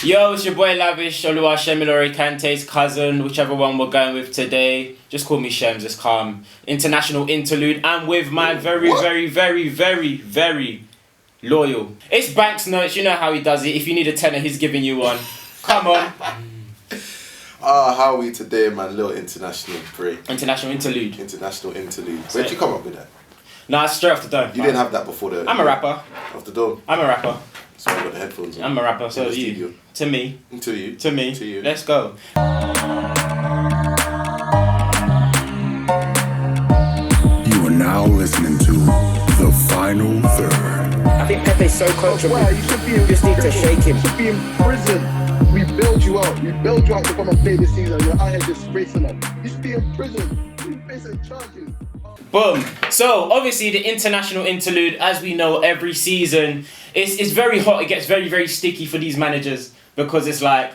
Yo, it's your boy Lavish, Oluwashemilore Kante's cousin, whichever one we're going with today. Just call me Shems, it's calm. International Interlude. I'm with my very loyal. It's Banks Notes, you know how he does it. If you need a tenner, he's giving you one. Come on. How are we today, man? Little international break. International Interlude. International Interlude. Where'd you come up with that? Nah, it's straight off the dome. You didn't have that before the... I'm a rapper. Off the dome? I'm a rapper. So I got the headphones on. I'm a rapper, so In are the you. studio. To me. To you. To me. To you. Let's go. You are now listening to The Final Third. I think Pepe's so comfortable. Wow, you should be in just need to shake him. You should be in prison. We bailed you out. We bailed you out to come and play this season. You're out here disgracing us. You should be in prison. You facing charges. Boom. So, obviously, the International Interlude, as we know, every season, it's very hot. It gets very sticky for these managers because it's like,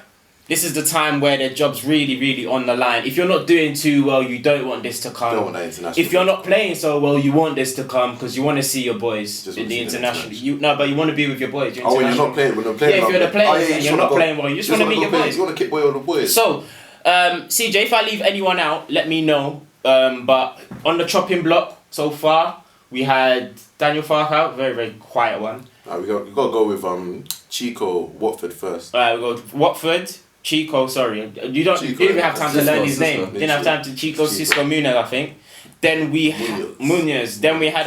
this is the time where their job's really on the line. If you're not doing too well, you don't want this to come. Don't want that international. If you're not playing so well, you want this to come because you want to see your boys Just in want the to see them international. But you want to be with your boys. Oh, when you're not playing, Yeah, if you're the players and you're not playing well, you just want to meet your boys. You want to kick boy all the boys. So, CJ, if I leave anyone out, let me know. But on the chopping block so far, we had Daniel Farkout, very quiet one. We got to go with Chico Watford first. We go Watford, Chico. Sorry, you didn't even have time to learn his name. Didn't have time to Chico Cisco Munez, I think. Then we Munez. Then we had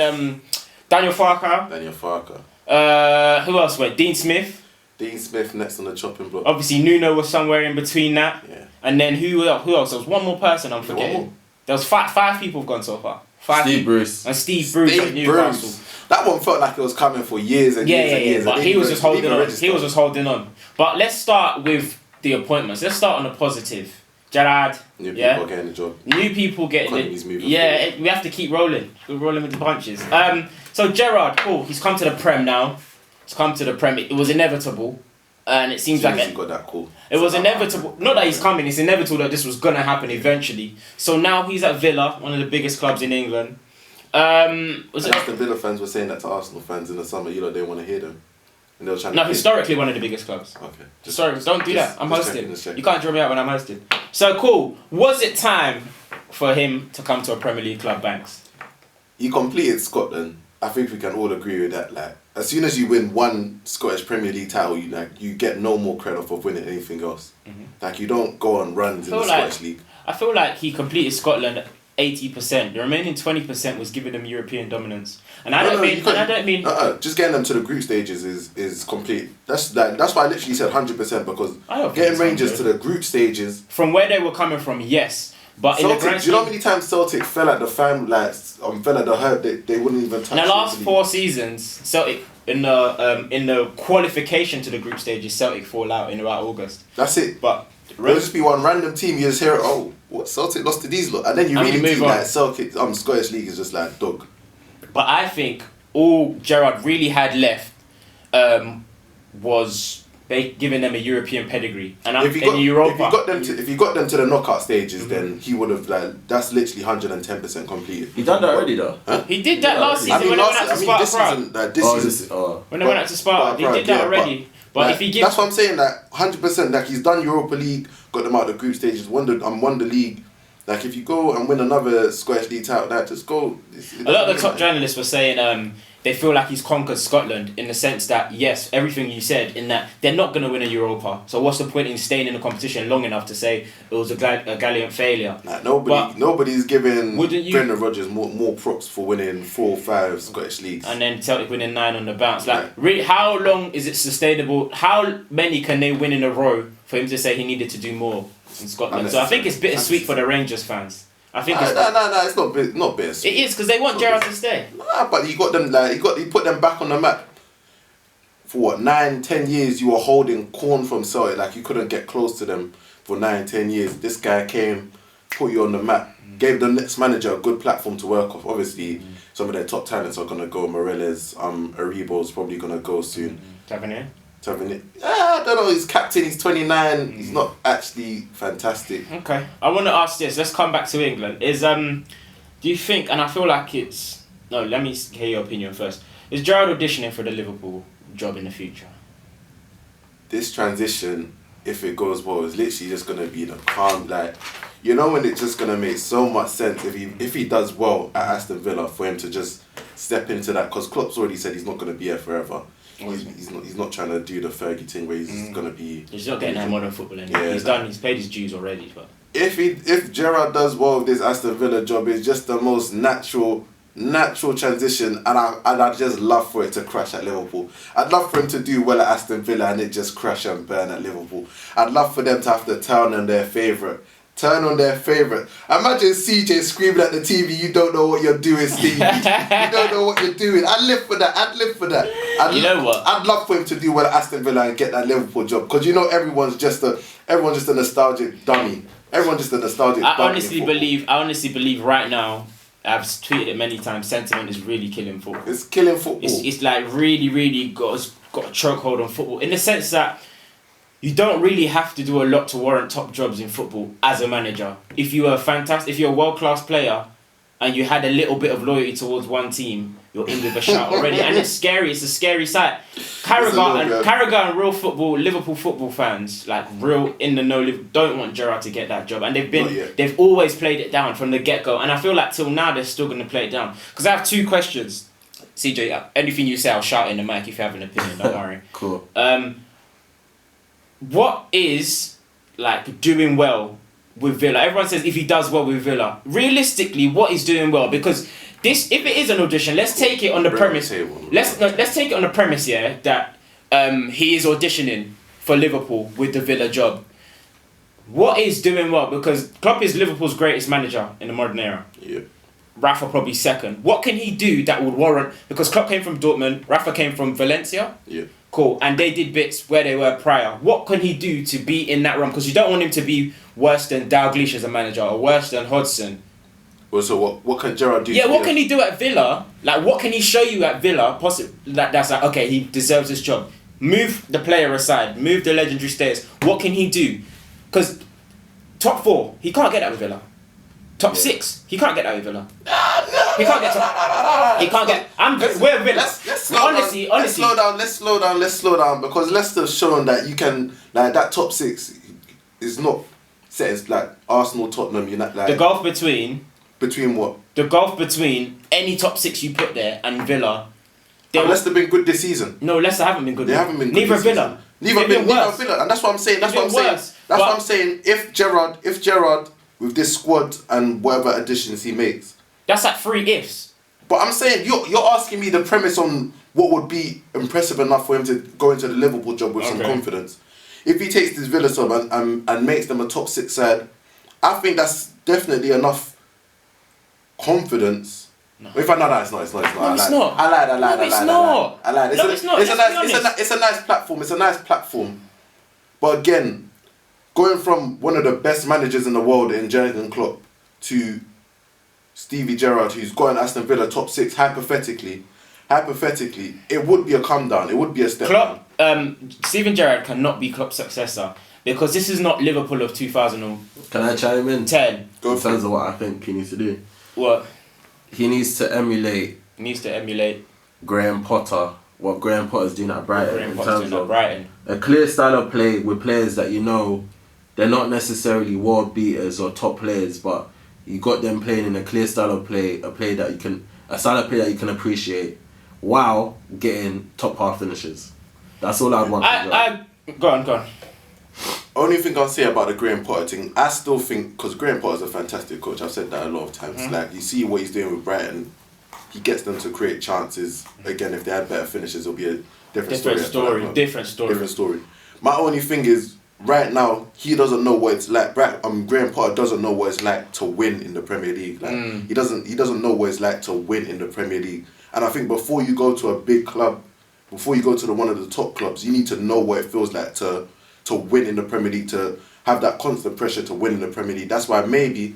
Daniel Farkout. Who else went? Dean Smith. Dean Smith next on the chopping block. Obviously, Nuno was somewhere in between that. Yeah. And then who else? There was one more person I'm forgetting. There was five people have gone so far. Steve Bruce. And Steve Bruce at Newcastle. That one felt like it was coming for years and years and years. But he was just holding on. But let's start with the appointments. Let's start on a positive. Gerrard. New people getting the job. New people getting Economy's moving it. We have to keep rolling. We're rolling with the punches. So Gerrard, cool. He's come to the Prem now. He's come to the Prem. It was inevitable. And it seems like he got that call. It was inevitable. Not that he's coming. It's inevitable that this was gonna happen eventually. So now he's at Villa, one of the biggest clubs in England. The Villa fans were saying that to Arsenal fans in the summer. You lot didn't want to hear them. And they were trying historically one of the biggest clubs. Okay. Sorry, don't do that. I'm hosting. Checking. You can't draw me out when I'm hosting. So cool. Was it time for him to come to a Premier League club, Banks? He completed Scotland. I think we can all agree with that. Like, as soon as you win one Scottish Premier League title, you get no more credit off of winning anything else. Mm-hmm. Like, you don't go on runs in the Scottish League. I feel like he completed Scotland 80%. The remaining 20% was giving them European dominance. And I don't mean. Just getting them to the group stages is complete. That's why I literally said 100% because getting Rangers to the group stages. From where they were coming from, yes. But Celtic, in the grand do you know how many times Celtic fell at the fan, fell at the herd? They wouldn't even touch. In the last 4 seasons, Celtic in the qualification to the group stages, Celtic fall out in about August. That's it. But there'll just be one random team you just hear, what Celtic lost to these lot, and then you really think like Celtic, Scottish League is just like dog. But I think all Gerrard really had left was giving them a European pedigree, and if you got them to the knockout stages, then he would have that's literally 110% completed. He done that already though. Huh? He did that last season when they went out to Sparta Prague. When they went out to Sparta, he did that already. But if he gives, that's what I'm saying. Like 100%. Like he's done Europa League, got them out of the group stages, won the league. Like if you go and win another Scottish League title, just go. A lot of the top journalists were saying they feel like he's conquered Scotland in the sense that, yes, everything you said, in that they're not going to win a Europa. So what's the point in staying in the competition long enough to say it was a gallant failure? Nobody's giving Brendan Rodgers more props for winning 4 or 5 Scottish leagues. And then Celtic winning 9 on the bounce. Really, how long is it sustainable? How many can they win in a row for him to say he needed to do more in Scotland? So I think it's bittersweet for the Rangers fans. I think it's not bittersweet. It is because they want Gerrard to stay. But he got them he put them back on the map. For 9-10 years you were holding corn from Celtic, like you couldn't get close to them for 9-10 years. This guy came, put you on the map, gave the next manager a good platform to work off. Obviously, some of their top talents are gonna go. Morelos, Aribo's probably gonna go soon. Tavernier. I don't know, he's captain, he's 29, he's not actually fantastic. Okay. I want to ask this, let's come back to England. Do you think, and I feel like let me hear your opinion first. Is Gerrard auditioning for the Liverpool job in the future? this transition, if it goes well, is literally just gonna be the calm, like, you know, when it's just gonna make so much sense if he does well at Aston Villa for him to just step into that, because Klopp's already said he's not gonna be here forever. He's not trying to do the Fergie thing where he's gonna be. He's not getting that modern football anymore. Yeah, He's paid his dues already. But if Gerrard does well with this Aston Villa job, it's just the most natural transition, and I'd just love for it to crash at Liverpool. I'd love for him to do well at Aston Villa and it just crash and burn at Liverpool. I'd love for them to have to turn on their favourite. Imagine CJ screaming at the TV, "You don't know what you're doing, Steve. You don't know what you're doing." I'd live for that. You know what? I'd love for him to do well at Aston Villa and get that Liverpool job, because you know everyone's just a nostalgic dummy. Everyone's just a nostalgic dummy. I honestly believe right now, I've tweeted it many times, sentiment is really killing football. It's killing football. It's like really got a chokehold on football, in the sense that you don't really have to do a lot to warrant top jobs in football as a manager. If you're a world-class player and you had a little bit of loyalty towards one team, you're in with a shout already. And it's scary. It's a scary sight. Carragher and real football, Liverpool football fans, like real in the know, don't want Gerrard to get that job. And they've always played it down from the get-go. And I feel like till now they're still going to play it down. Because I have two questions. CJ, anything you say, I'll shout in the mic if you have an opinion, don't worry. Cool. What is like doing well with Villa? Everyone says if he does well with Villa. Realistically, what is doing well? Because this, if it is an audition, let's take it on the premise. Let's take it on the premise, yeah, that he is auditioning for Liverpool with the Villa job. What is doing well? Because Klopp is Liverpool's greatest manager in the modern era. Yeah. Rafa probably second. What can he do that would warrant? Because Klopp came from Dortmund, Rafa came from Valencia. Yeah. Cool, and they did bits where they were prior. What can he do to be in that run? Because you don't want him to be worse than Dalglish as a manager or worse than Hodgson. Well, so what can Gerrard do? Yeah, what can he do at Villa? Like, what can he show you at Villa? That's like, okay, he deserves this job. Move the player aside. Move the legendary status. What can he do? Because top 4, he can't get that with Villa. Top 6, he can't get that with Villa. He can't get top. He can't get. We're Villa. Let's slow down because Leicester's shown that you can, like, that top 6 is not set as like Arsenal, Tottenham, United. Like, the gulf between what? The gulf between any top 6 you put there and Villa. Leicester been good this season. No, Leicester haven't been good. They haven't been good. Neither Villa. Neither Villa, and that's what I'm saying. That's what I'm saying. If Gerrard with this squad and whatever additions he makes, that's like 3 ifs. But I'm saying you're asking me the premise on what would be impressive enough for him to go into the Liverpool job with some confidence. If he takes this Villa job and makes them a top 6 side, I think that's definitely enough confidence. No. It's not. No, it's not. I lied. It's not. It's a nice platform. It's a nice platform. But again, going from one of the best managers in the world in Jurgen Klopp to Stevie Gerrard, who's got an Aston Villa top 6, hypothetically, it would be a come down. It would be a step down. Steven Gerrard cannot be Klopp's successor because this is not Liverpool of 2010. Can I chime in? 10. In terms of what I think he needs to do. What? He needs to emulate Graham Potter, what Graham Potter's doing at Brighton. A clear style of play with players that you know they're not necessarily world beaters or top players, but you got them playing in a clear style of play, a style of play that you can appreciate, while getting top half finishes. That's all I want. Go on. Only thing I'll say about the Graham Potter thing, I still think, because Graham Potter's a fantastic coach, I've said that a lot of times. Mm-hmm. Like, you see what he's doing with Brighton, he gets them to create chances. Again, if they had better finishes, it'll be a different story. My only thing is, right now, he doesn't know what it's like. Graham Potter doesn't know what it's like to win in the Premier League. Like, he doesn't know what it's like to win in the Premier League. And I think before you go to a big club, before you go to one of the top clubs, you need to know what it feels like to win in the Premier League, to have that constant pressure to win in the Premier League. That's why maybe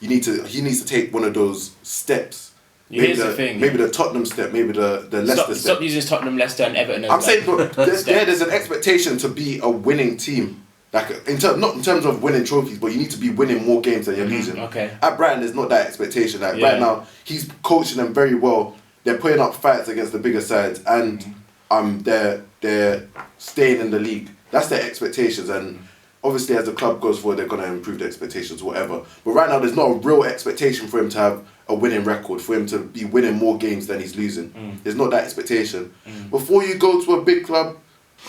he needs to take one of those steps. Here's the thing. Maybe the Tottenham step, maybe the Leicester step. Stop using Tottenham, Leicester and Everton as I'm saying, look, there's an expectation to be a winning team. Like, not in terms of winning trophies, but you need to be winning more games than you're losing. Okay. At Brighton, there's not that expectation. Like, right now, he's coaching them very well. They're putting up fights against the bigger sides, and they're staying in the league. That's their expectations, and obviously as the club goes forward, they're going to improve the expectations, whatever. But right now, there's not a real expectation for him to have a winning record, for him to be winning more games than he's losing. There's not that expectation. Before you go to a big club,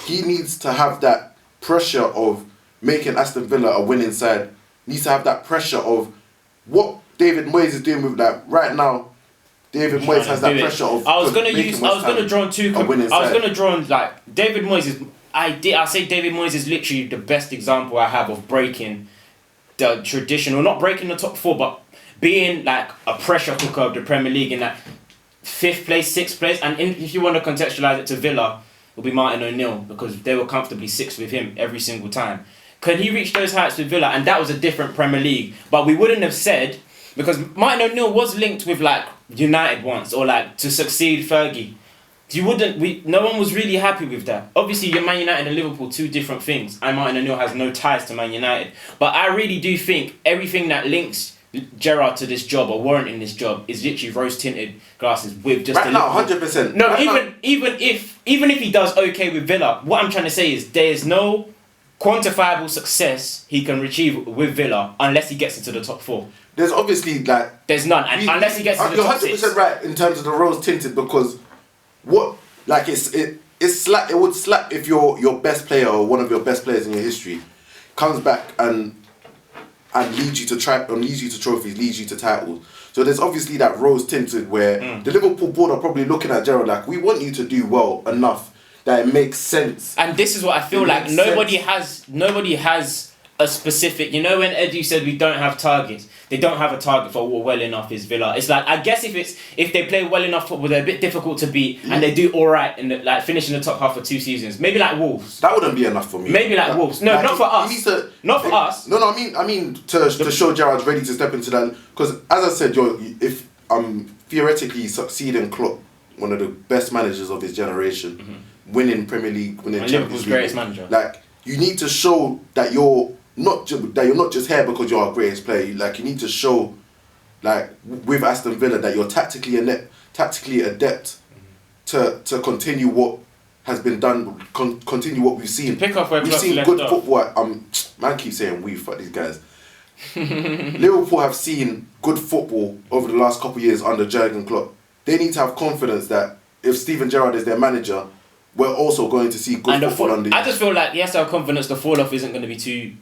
he needs to have that pressure of making Aston Villa a winning side. Needs to have that pressure of what David Moyes is doing with that right now. David Moyes has that pressure of. I was gonna draw on like David Moyes is. I say David Moyes is literally the best example I have of breaking the traditional, not breaking the top four, but being like a pressure cooker of the Premier League in that 5th place, 6th place, and if you want to contextualise it to Villa, it'll be Martin O'Neill because they were comfortably 6th with him every single time. Can he reach those heights with Villa? And that was a different Premier League, but we wouldn't have said, because Martin O'Neill was linked with like United once, or like to succeed Fergie. No one was really happy with that. Obviously, you're Man United and Liverpool, 2 different things. And Martin O'Neill has no ties to Man United. But I really do think everything that links Gerrard to this job or warranting this job is literally rose-tinted glasses with just right now, 100%. No, right even if he does okay with Villa, what I'm trying to say is there's no quantifiable success he can achieve with Villa unless he gets into the top 4. There's obviously like there's none, and unless he gets into the top 6. You're 100% right in terms of the rose-tinted, because what like it would slap if your best player or one of your best players in your history comes back and leads you to trophies, leads you to titles. So there's obviously that rose tinted where the Liverpool board are probably looking at Gerrard like, we want you to do well enough that it makes sense. And this is what I feel like nobody has a specific. You know when Edu said we don't have targets, they don't have a target for what well enough is Villa. It's like, I guess if they play well enough football, they're a bit difficult to beat, and they do all right in like finishing the top half for 2 seasons. Maybe like Wolves. That wouldn't be enough for me. Maybe like Wolves. No, not for us. Not for us. No, I mean to show Gerrard's ready to step into that, because as I said, if theoretically succeeding Klopp, one of the best managers of his generation, winning Premier League, winning Champions Liverpool's League, greatest manager. Like, you need to show that you're not just here because you're our greatest player. Like, you need to show, like with Aston Villa, that you're tactically adept to continue what has been done, continue what we've seen. Pick up where we've seen good football. Man keeps saying we, fuck these guys. Liverpool have seen good football over the last couple of years under Jurgen Klopp. They need to have confidence that if Steven Gerrard is their manager, we're also going to see good football under. I just feel like he has to have confidence the fall off isn't going to be too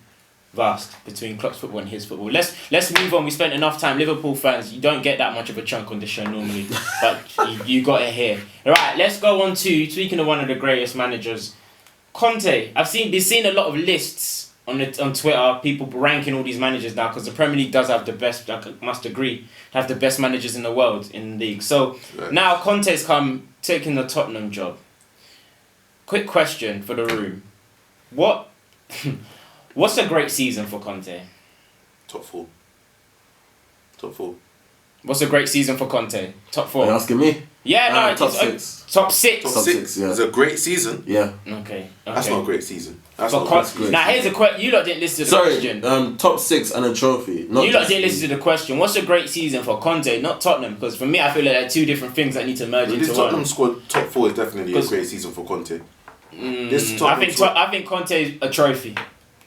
vast between Klopp's football and his football. Let's move on. We spent enough time. Liverpool fans, you don't get that much of a chunk on the show normally, but you got it here. Alright, let's go on to, speaking of one of the greatest managers, Conte. I've been seeing a lot of lists on Twitter, people ranking all these managers now, because the Premier League does have the best, I must agree, have the best managers in the world in the league. So now Conte's come taking the Tottenham job. Quick question for the room. What's a great season for Conte? Top 4. What's a great season for Conte? Top 4. Are you asking me? Yeah, no, top 6. Top 6. Top 6, yeah. It's a great season. Yeah. Okay. That's not a great season. Now here's a question. You lot didn't listen to the question. Top 6 and a trophy. You lot didn't listen to the question. What's a great season for Conte, not Tottenham? Because for me, I feel like they're 2 different things that need to merge into one. Tottenham squad top 4 is definitely a great season for Conte. I think Conte is a trophy.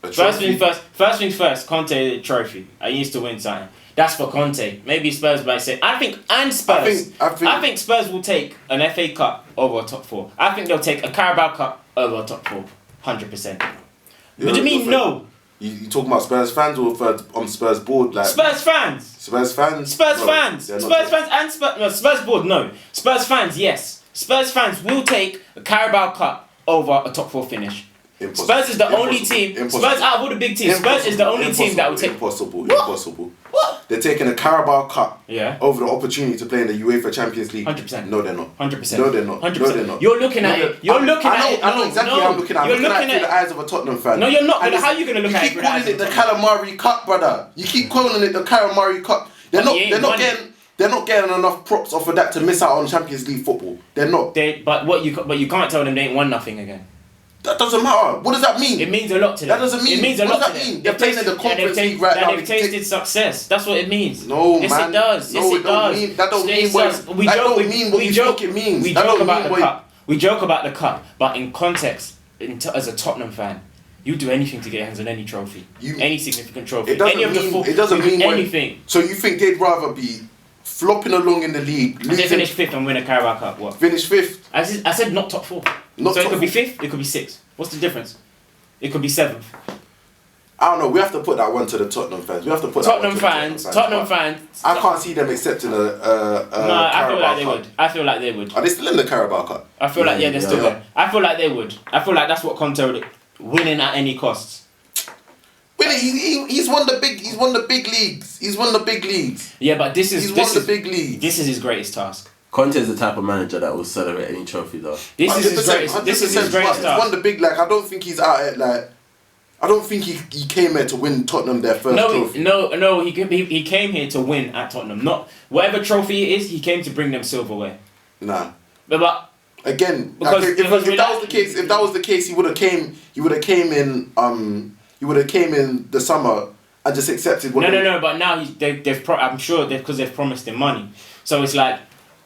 First things first, Conte is a trophy. I used to win something. That's for Conte. Maybe Spurs might say. I think Spurs will take an FA Cup over a top 4. I think they'll take a Carabao Cup over a top 4. 100%. What do you mean no? You talking about Spurs fans or on Spurs board? Like Spurs fans. Spurs fans board, no. Spurs fans, yes. Spurs fans will take a Carabao Cup over a top 4 finish. Impossible. Spurs is the only team. Spurs out of all the big teams. Spurs is the only team that will take. Impossible. What? They're taking a Carabao Cup over the opportunity to play in the UEFA Champions League. 100%. No, they're not. 100%. No, they're not. 100%. No, they're not. You're looking at it. I know exactly how I'm looking at it. I'm looking at it through the eyes of a Tottenham fan. No, you're not. How are you going to look at it through the eyes of a Tottenham fan? You keep calling it the Calamari Cup, brother. You keep calling it the Calamari Cup. They're not getting enough props off of that to miss out on Champions League football. They're not. But you can't tell them they ain't won nothing again. That doesn't matter. What does that mean? It means a lot to them. That doesn't mean. It means a lot what does that mean? They're playing in the Conference League right now. They've tasted success. That's what it means. No, yes, man. It does. Yes, it does. That don't mean what you think it means. We joke about the cup. We joke about the cup, but in context, as a Tottenham fan, you'd do anything to get your hands on any trophy, any significant trophy. It doesn't mean anything. So you think they'd rather be flopping along in the league, and they finish 5th and win a Carabao Cup? What? Finish 5th. I said not top 4. Not so it top could be 4. 5th. It could be 6th. What's the difference? It could be 7th. I don't know. We have to put that one to the Tottenham fans. We have to put Tottenham fans. Tottenham fans. I can't see them accepting a No, I feel like they would. I feel like they would. Are they still in the Carabao Cup? I feel like they're still there. I feel like they would. I feel like that's what Conte would, winning at any costs. He's won the big. He's won the big leagues. He's won the big leagues. Yeah, but this is won the big leagues. This is his greatest task. Conte is the type of manager that will celebrate any trophy, though. This is his greatest. This is his greatest task. He's won the big. Like I don't think he's out at like. I don't think he came here to win Tottenham their first trophy. No. He came here to win at Tottenham. Not whatever trophy it is. He came to bring them silverware. Nah. But again, because if that was the case, he would have came in the summer and just accepted. No. But now I'm sure because they've promised him money. So it's like,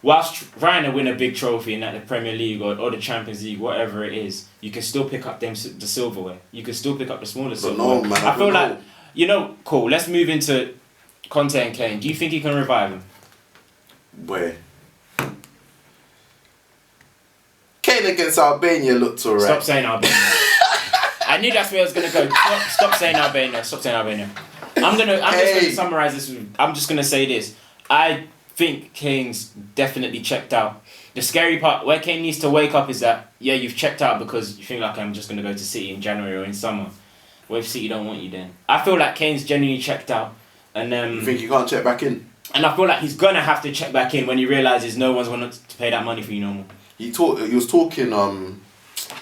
whilst trying to win a big trophy in the Premier League or the Champions League, whatever it is, you can still pick up the silverware. You can still pick up the smaller silverware. No, man, I feel like, cool, let's move into Conte and Kane. Do you think he can revive him? Where? Kane against Albania looked alright. Stop saying Albania. I knew that's where I was going to go. Stop saying Albania. Stop saying Albania. I'm just going to summarise this. I'm just going to say this. I think Kane's definitely checked out. The scary part where Kane needs to wake up is that you've checked out because you think like I'm just gonna go to City in January or in summer. What if City don't want you then? I feel like Kane's genuinely checked out, and you think you can't check back in? And I feel like he's gonna have to check back in when he realizes no one's going to pay that money for you no more. He was talking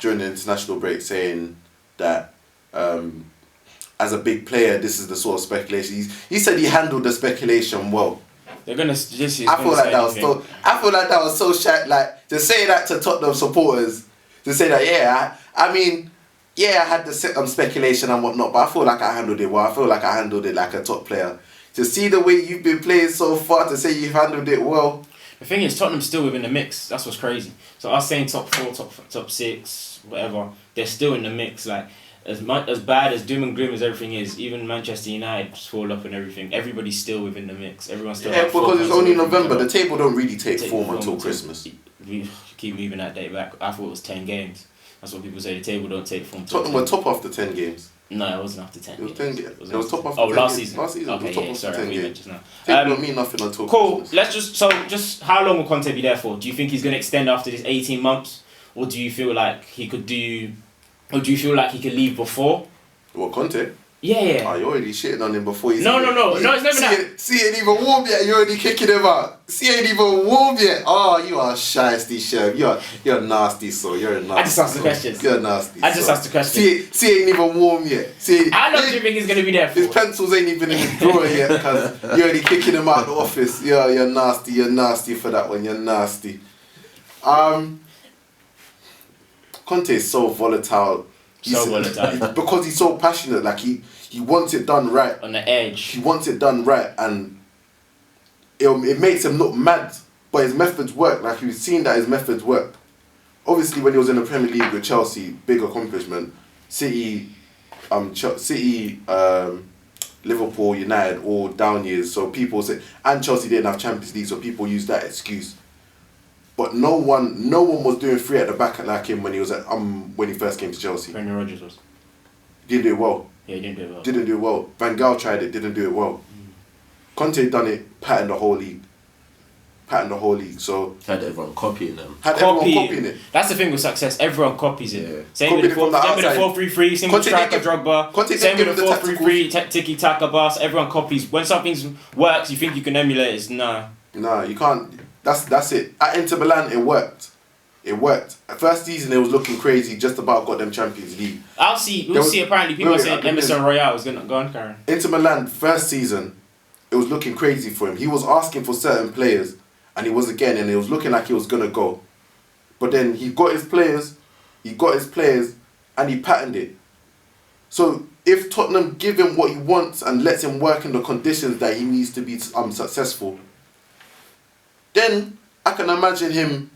during the international break saying that as a big player, this is the sort of speculation. He said he handled the speculation well. They're gonna. I feel like that was so shy. Like to say that to Tottenham supporters, to say that I had the speculation and whatnot, but I feel like I handled it well. I feel like I handled it like a top player. To see the way you've been playing so far, to say you've handled it well. The thing is, Tottenham's still within the mix. That's what's crazy. So us saying top 4, top 6, whatever, they're still in the mix. Like as bad as doom and gloom as everything is, even Manchester United fall up and everything. Everybody's still within the mix. Everyone's still. Yeah, because it's only November. The table don't really take form until Christmas. We keep moving that date back. I thought it was 10 games. That's what people say. The table don't take form. Tottenham were top after 10 games. No, it wasn't after 10. It was 10 games. It was top after 10 games. last season. Last season. Okay, it was top after 10 games. Just now. Table don't mean nothing until cool. Christmas. Let's just how long will Conte be there for? Do you think he's going to extend after this 18 months, or do you feel like he could do, or do you feel like he could leave before? What, Conte? Yeah. Oh, you're already shitting on him before he's... No, it's never that. See, ain't even warm yet, you're already kicking him out. See, ain't even warm yet. Oh, you are shiesty, chef. You're nasty, so you're a nasty. I just asked the questions. You're nasty. I just asked the questions. See, ain't even warm yet. How long do you think he's going to be there for? His pencils ain't even in his drawer yet, because you're already kicking him out of the office. You're nasty. You're nasty for that one. You're nasty. Conte is so volatile. Because he's so passionate, like he wants it done right. On the edge. He wants it done right, and it makes him look mad, but his methods work. Like you've seen that his methods work. Obviously, when he was in the Premier League with Chelsea, big accomplishment. City, Liverpool, United, all down years. So people say, and Chelsea didn't have Champions League, so people use that excuse. But no one was doing 3 at the back like him when he was when he first came to Chelsea. Brendan Rodgers was. Didn't do it well. Yeah, he didn't do it well. Didn't do it well. Van Gaal tried it, didn't do it well. Conte done it, patterned the whole league. So had everyone copying them. Everyone copying it. That's the thing with success. Everyone copies it. Yeah. Same with the 4-3-3. Same with striker Drogba. Same with the 4-3-3. Tiki taka bus. Everyone copies. When something works, you think you can emulate it. Nah, you can't. That's it. At Inter Milan, it worked. At first season, it was looking crazy. Just about got them Champions League. We'll see. Apparently, people are saying Emerson Royale is going to go on, Karen. Inter Milan, first season, it was looking crazy for him. He was asking for certain players, and he was again, and it was looking like he was going to go. But then he got his players, and he patterned it. So if Tottenham give him what he wants and lets him work in the conditions that he needs to be successful, then I can imagine him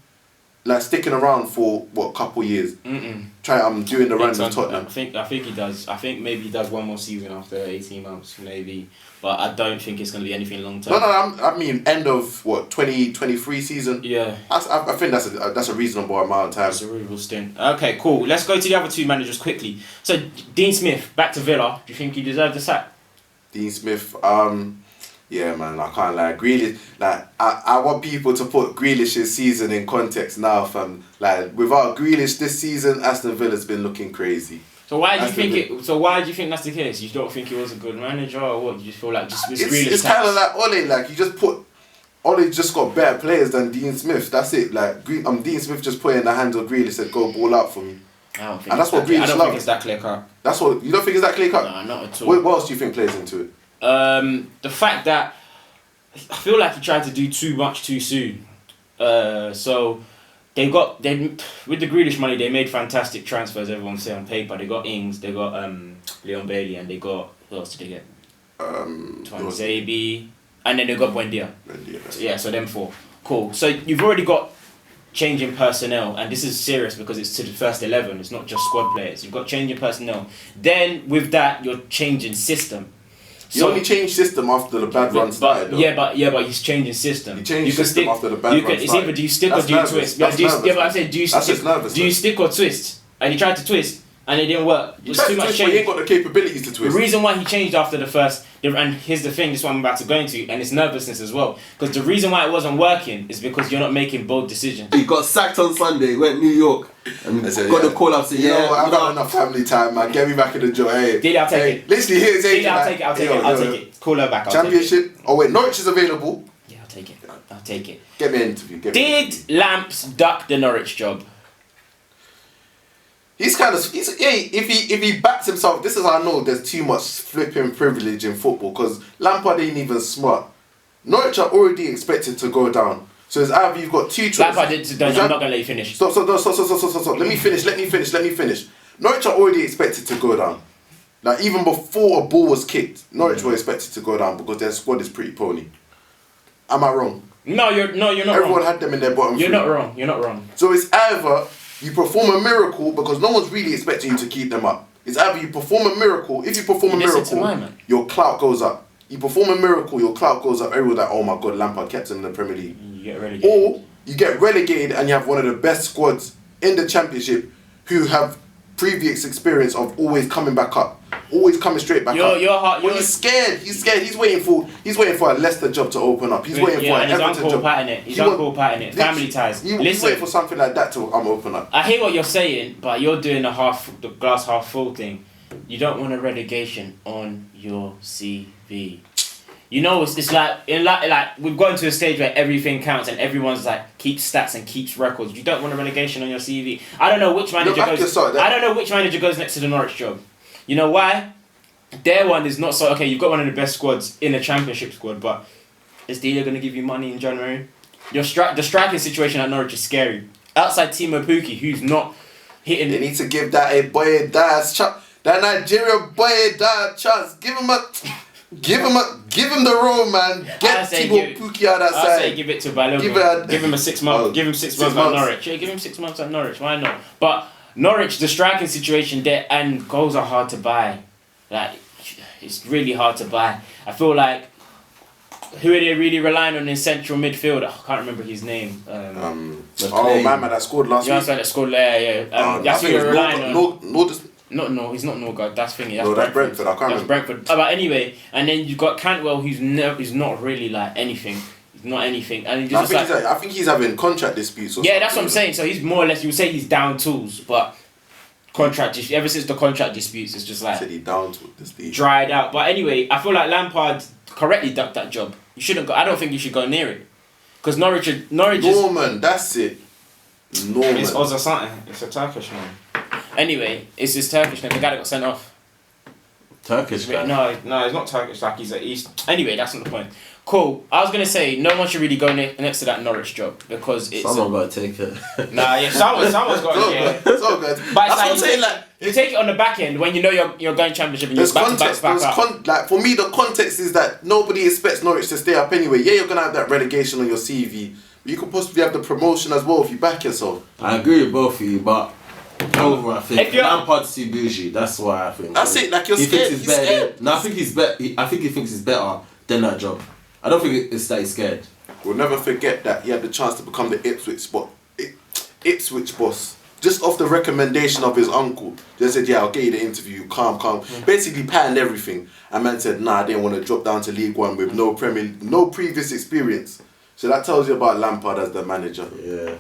like sticking around for what couple years. Doing the run with Tottenham. I think he does. I think maybe he does one more season after 18 months, maybe. But I don't think it's going to be anything long term. No, I mean end of 2023 season. Yeah. I think that's a reasonable amount of time. That's a reasonable stint. Okay, cool. Let's go to the other two managers quickly. So Dean Smith back to Villa. Do you think he deserved the sack? Dean Smith, yeah, man, I can't lie. Grealish, like, I want people to put Grealish's season in context now, fam. Like, without Grealish this season, Aston Villa's been looking crazy. So why do you think that's the case? You don't think he was a good manager, or what? You just feel like just Grealish? It's kind of like Ole. Like, you just put Ole just got better players than Dean Smith. That's it. Like, Dean Smith just put in the hands of Grealish, said go ball out for me. I don't think. And that's what Grealish loves. I don't think it's that clear cut. That's what you don't think it's that clear cut. No, not at all. What else do you think plays into it? The fact that I feel like he tried to do too much too soon. So they with the Grealish money, they made fantastic transfers. Everyone say on paper, they got Ings, they got Leon Bailey, and they got who else did they get? Zabi, and then they got Buendia. So them four. Cool. So you've already got changing personnel, and this is serious because it's to the first 11. It's not just squad players. You've got changing personnel. Then with that, you're changing system. You only change system after the bad run started. But he's changing system. You change system after the bad run started. It's either do you stick or do you twist? But I said do you stick or twist? And he tried to twist, and it didn't work. It was too much change. But he ain't got the capabilities to twist. The reason why he changed after the first, and here's the thing, this is what I'm about to go into, and it's nervousness as well. Because the reason why it wasn't working is because you're not making bold decisions. He got sacked on Sunday, went New York, and got the call up saying, I've got enough family time, man. Get me back in the job. Hey, Didi, I'll take it. Literally, here's it. I'll take it. Call her back. Championship. Oh wait, Norwich is available. Yeah, I'll take it. Get me an interview. Did Lamps duck the Norwich job? If he backs himself, this is how I know there's too much flipping privilege in football because Lampard ain't even smart. Norwich are already expected to go down. So it's either you've got two choices. Lampard I'm not gonna let you finish. Stop. Let me finish. Norwich are already expected to go down. Like even before a ball was kicked, Norwich were expected to go down because their squad is pretty pony. Am I wrong? No, you're not wrong. Everyone had them in their bottom You're three. You're not wrong. So it's either you perform a miracle because no one's really expecting you to keep them up. It's either you perform a miracle. If you perform a miracle, your clout goes up. You perform a miracle, your clout goes up. Everyone's like, oh my god, Lampard kept him in the Premier League. You get relegated. Or you get relegated and you have one of the best squads in the Championship who have previous experience of always coming back up, always coming straight back up. He's scared. He's waiting for a Leicester job to open up. He's waiting for an Everton job. He's uncle patting it. Family ties. He's waiting for something like that to open up. I hear what you're saying, but you're doing the glass half full thing. You don't want a relegation on your CV. You know, it's like we've gotten to a stage where everything counts and everyone's like keeps stats and keeps records. You don't want a relegation on your CV. I don't know which manager goes next to the Norwich job. You know why? Their one is not so okay. You've got one of the best squads in the Championship squad, but is Dealer going to give you money in January? The striking situation at Norwich is scary. Outside Timo Pukki, who's not hitting. They need to give that a boy that Nigerian boy that chance. Give him the role, man. Get Timo Pukki out that side. I say give it to Balogun. Give him a 6 months. Give him 6 months at Norwich. Yeah, give him 6 months at Norwich. Why not? But Norwich, the striking situation there, and goals are hard to buy. Like it's really hard to buy. I feel like who are they really relying on in central midfield? I can't remember his name. My man that scored last week. Yeah, that scored that's who they're relying on. He's not Norgard. That's thingy. That's Brentford. I can't remember. Brentford. But anyway, and then you've got Cantwell, who's not really like anything. He's not anything, and he just I think he's having contract disputes. Yeah, that's what I'm saying. So he's more or less. You would say he's down tools, but ever since the contract disputes, it's just like he down to this league. Dried out. But anyway, I feel like Lampard correctly ducked that job. You shouldn't go. I don't think you should go near it, because Norwich is Norman. That's it. Norman. It's Oza something. It's a Turkish name. Anyway, it's his Turkish name. The guy that got sent off. Turkish guy? No, he's not Turkish. Like he's at East. Anyway, that's not the point. Cool. I was gonna say no one should really go next to that Norwich job because it's. Someone got to take it. Someone's got to take it. It's all good. But that's what I'm saying. Like you take it on the back end when you know you're going Championship and you're back up. Like for me, the context is that nobody expects Norwich to stay up anyway. Yeah, you're gonna have that relegation on your CV. You could possibly have the promotion as well if you back yourself. I agree with both of you, but over, I think If you're- Lampard's too bougie. That's why I think. That's it. Like, you're He scared. thinks He's he's better. scared. No, I think he's better. I think he thinks he's better than that job. I don't think it's that he's scared. We'll never forget that he had the chance to become the Ipswich boss. Just off the recommendation of his uncle. They said, yeah, I'll get you the interview, calm. Basically patterned everything. And man said, nah, I didn't want to drop down to League One with no previous experience. So that tells you about Lampard as the manager. Yeah.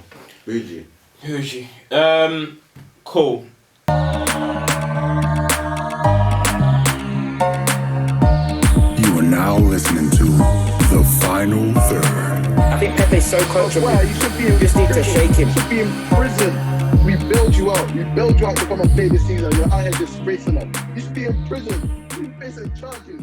Bougie. Cool. You are now listening to The Final Third. I think Pepe's so coachable. Wow, you should be in You just need to prison. shake him. You should be in prison. We build you out. We build you out to come and play this season. You're out here disgracing us. You should be in prison. You're facing charges.